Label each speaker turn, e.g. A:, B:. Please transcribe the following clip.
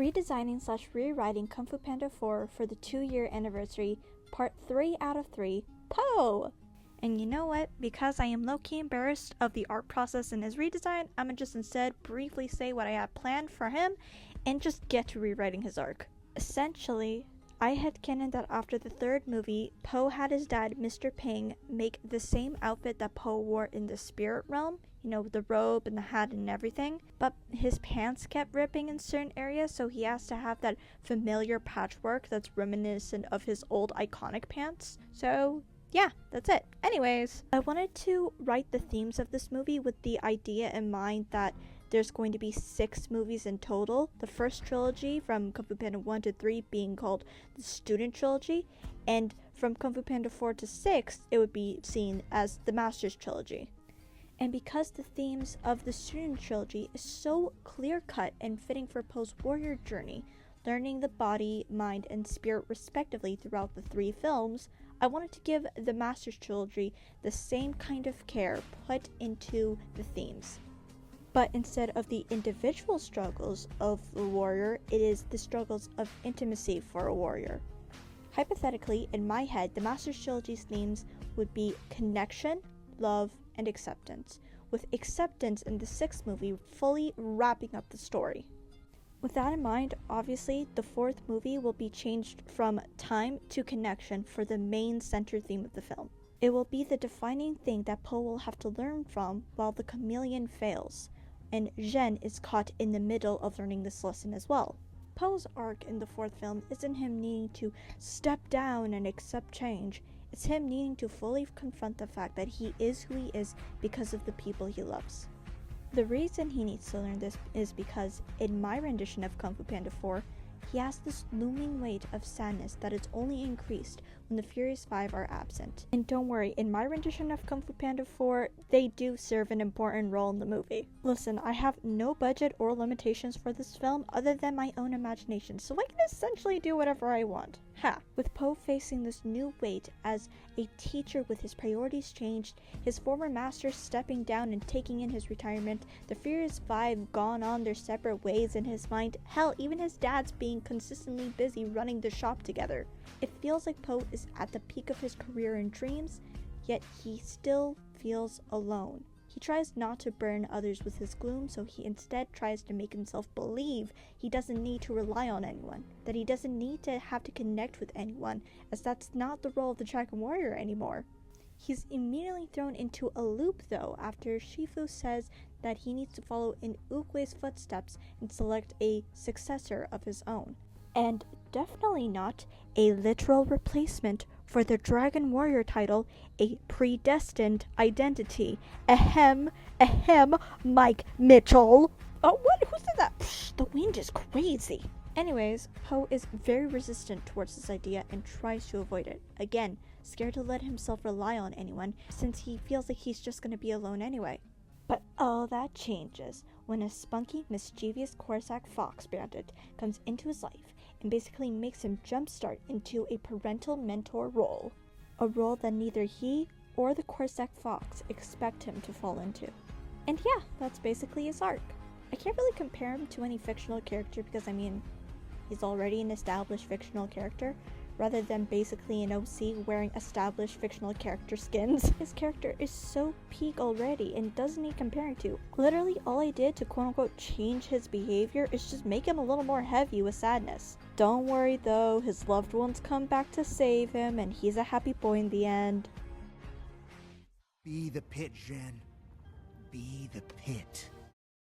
A: Redesigning slash rewriting Kung Fu Panda 4 for the 2-year anniversary, part 3 out of 3, Po! And you know what? Because I am low-key embarrassed of the art process in his redesign, I'm gonna just instead briefly say what I have planned for him and just get to rewriting his arc. Essentially, I headcanon that after the 3rd movie, Po had his dad, Mr. Ping, make the same outfit that Po wore in the spirit realm, you know, with the robe and the hat and everything, but his pants kept ripping in certain areas, so he has to have that familiar patchwork that's reminiscent of his old iconic pants. So yeah, that's it. Anyways, I wanted to write the themes of this movie with the idea in mind that there's going to be 6 movies in total. The first trilogy from Kung Fu Panda 1 to 3 being called the Student Trilogy, and from Kung Fu Panda 4 to 6, it would be seen as the Master's Trilogy. And because the themes of the Student Trilogy is so clear-cut and fitting for Po's warrior journey, learning the body, mind, and spirit respectively throughout the 3 films, I wanted to give the Master's Trilogy the same kind of care put into the themes. But instead of the individual struggles of the warrior, it is the struggles of intimacy for a warrior. Hypothetically, in my head, the Master's Trilogy's themes would be connection, love, and acceptance, with acceptance in the 6th movie fully wrapping up the story. With that in mind, obviously, the 4th movie will be changed from time to connection for the main center theme of the film. It will be the defining thing that Po will have to learn from while the chameleon fails, and Zhen is caught in the middle of learning this lesson as well. Po's arc in the 4th film isn't him needing to step down and accept change, it's him needing to fully confront the fact that he is who he is because of the people he loves. The reason he needs to learn this is because, in my rendition of Kung Fu Panda 4, he has this looming weight of sadness that is only increased when the Furious 5 are absent. And don't worry, in my rendition of Kung Fu Panda 4, they do serve an important role in the movie. Listen, I have no budget or limitations for this film other than my own imagination, so I can essentially do whatever I want. Ha! With Po facing this new weight as a teacher with his priorities changed, his former master stepping down and taking in his retirement, the Furious 5 gone on their separate ways in his mind, hell, even his dad's being consistently busy running the shop together. It feels like Po is at the peak of his career and dreams, yet he still feels alone. He tries not to burden others with his gloom, so he instead tries to make himself believe he doesn't need to rely on anyone, that he doesn't need to have to connect with anyone, as that's not the role of the Dragon Warrior anymore. He's immediately thrown into a loop though after Shifu says that he needs to follow in Oogway's footsteps and select a successor of his own. And definitely not a literal replacement for the Dragon Warrior title, a predestined identity. Ahem, Mike Mitchell. Oh, what? Who said that? Psh, the wind is crazy. Anyways, Po is very resistant towards this idea and tries to avoid it. Again, scared to let himself rely on anyone since he feels like he's just gonna be alone anyway. But all that changes when a spunky, mischievous Corsac Fox bandit comes into his life and basically makes him jumpstart into a parental mentor role. A role that neither he or the Corsac Fox expect him to fall into. And yeah, that's basically his arc. I can't really compare him to any fictional character because, I mean, he's already an established fictional character, rather than basically an OC wearing established fictional character skins. His character is so peak already and doesn't need comparing to. Literally all I did to quote-unquote change his behavior is just make him a little more heavy with sadness. Don't worry though, his loved ones come back to save him and he's a happy boy in the end.
B: Be the pit, Zhen. Be the pit.